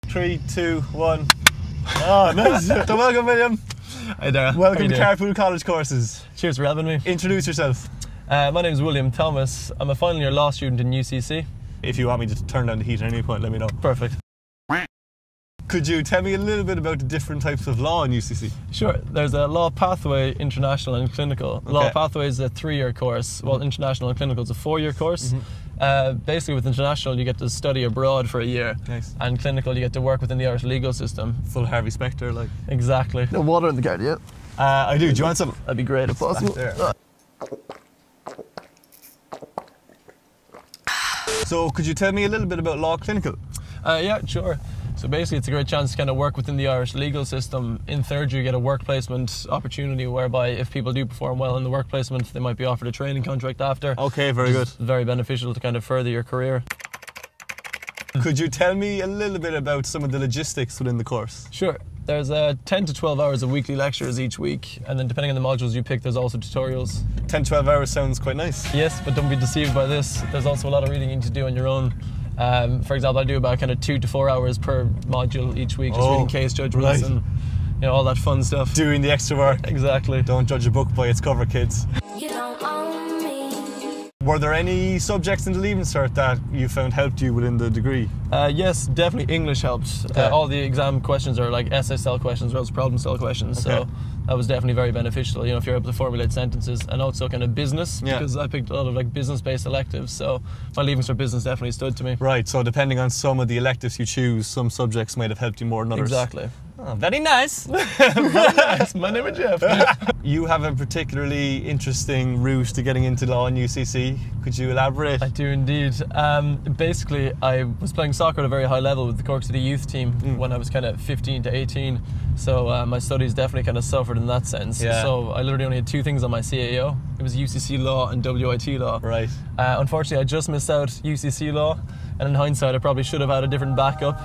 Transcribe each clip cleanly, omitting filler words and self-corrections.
3, 2, 1. Oh, nice. So welcome, William. Hi, Darragh. Welcome to Carpool College Courses. Cheers for having me. Introduce yourself. My name is William Thomas. I'm a final year law student in UCC. If you want me to turn down the heat at any point, let me know. Perfect. Could you tell me a little bit about the different types of law in UCC? Sure. There's a law pathway, international and clinical. Okay. Law pathway is a 3-year course, while international and clinical is a 4-year course. Basically with international you get to study abroad for a year. Nice. And clinical you get to work within the Irish legal system. Full Harvey Specter, like. Exactly. No water in the garden yet? I do. Do you want some? That'd be great if possible. So could you tell me a little bit about law clinical? Yeah, sure. So basically it's a great chance to kind of work within the Irish legal system. In third year you get a work placement opportunity whereby if people do perform well in the work placement they might be offered a training contract after. Okay, very good. Very beneficial to kind of further your career. Could you tell me a little bit about some of the logistics within the course? Sure. There's 10 to 12 hours of weekly lectures each week, and then depending on the modules you pick, there's also tutorials. 10 to 12 hours sounds quite nice. Yes, but don't be deceived by this. There's also a lot of reading you need to do on your own. For example, I do about kind of 2 to 4 hours per module each week, just reading case judgments and all that fun stuff. Doing the extra work. Exactly. Don't judge a book by its cover, kids. You don't own me. Were there any subjects in the Leaving Cert that you found helped you within the degree? Yes, definitely English helps. All the exam questions are like essay style questions or else problem style questions. So that was definitely very beneficial, if you're able to formulate sentences, and also kind of business, because I picked a lot of like business-based electives, so my Leaving Cert business definitely stood to me. Right, so depending on some of the electives you choose, some subjects might have helped you more than others. Exactly. Oh, very nice. Very nice. My name is Jeff. You have a particularly interesting route to getting into law in UCC. Could you elaborate? I do indeed. Basically, I was playing soccer at a very high level with the Cork City youth team when I was kind of 15 to 18. So my studies definitely kind of suffered in that sense. Yeah. So I literally only had 2 things on my CAO. It was UCC law and WIT law. Right. Unfortunately, I just missed out UCC law. And in hindsight, I probably should have had a different backup.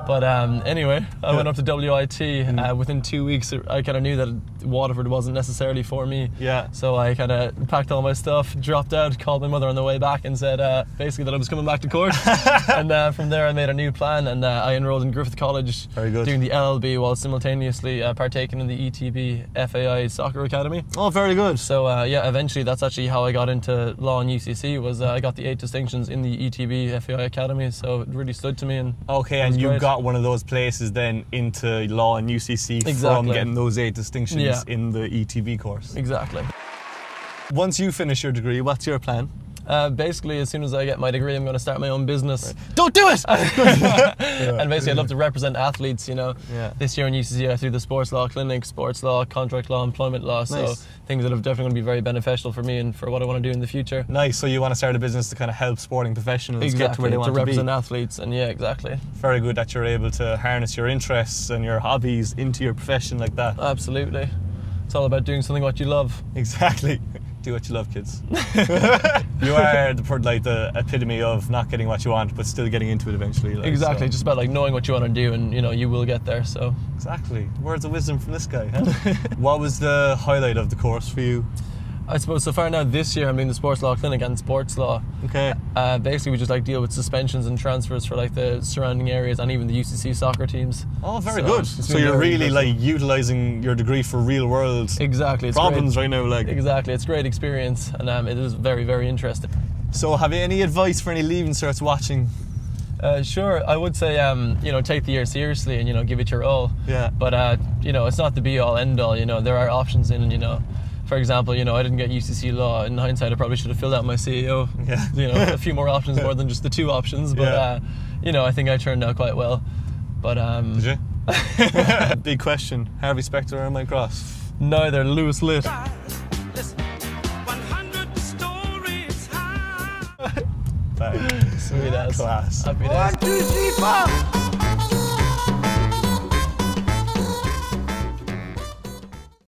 But anyway, I went up to WIT. Within 2 weeks, I kind of knew that Waterford wasn't necessarily for me. Yeah. So I kind of packed all my stuff, dropped out, called my mother on the way back and said basically that I was coming back to Cork. And from there I made a new plan, and I enrolled in Griffith College. Very good. Doing the LLB while simultaneously partaking in the ETB FAI Soccer Academy. Oh, very good. So yeah, eventually that's actually how I got into law in UCC, was I got the 8 distinctions in the ETB FAI Academy, so it really stood to me. And and you got one of those places then into law in UCC from getting those 8 distinctions in the ETB course. Exactly. Once you finish your degree, what's your plan? Basically, as soon as I get my degree, I'm going to start my own business. Right. Don't do it! And basically, I'd love to represent athletes, This year in UCC, I do the sports law clinic, sports law, contract law, employment law, so things that are definitely going to be very beneficial for me and for what I want to do in the future. Nice, so you want to start a business to kind of help sporting professionals get to where they want to be. represent athletes, and exactly. Very good that you're able to harness your interests and your hobbies into your profession like that. Absolutely. It's all about doing something what you love. Exactly. Do what you love, kids. You are the epitome of not getting what you want, but still getting into it eventually. Exactly, just about knowing what you want to do, and you will get there. So exactly, words of wisdom from this guy. Huh? What was the highlight of the course for you? I suppose so far now this year I'm doing the sports law clinic and sports law. Okay. Basically we just deal with suspensions and transfers for the surrounding areas and even the UCC soccer teams. Oh, very good. So you're really utilising your degree for real world problems right now. Exactly, it's a great experience, and it is very, very interesting. So have you any advice for any Leaving Certs watching? Sure, I would say take the year seriously and give it your all. Yeah. But it's not the be all end all. There are options in. For example, I didn't get UCC law. In hindsight, I probably should have filled out my CAO. Yeah. A few more options more than just the 2 options. But I think I turned out quite well. But did you? Big question: Harvey Specter or Mike Ross? Neither. Lewis Litt. Sweet ass. Class. Happy days. 1, 2, 3, 4.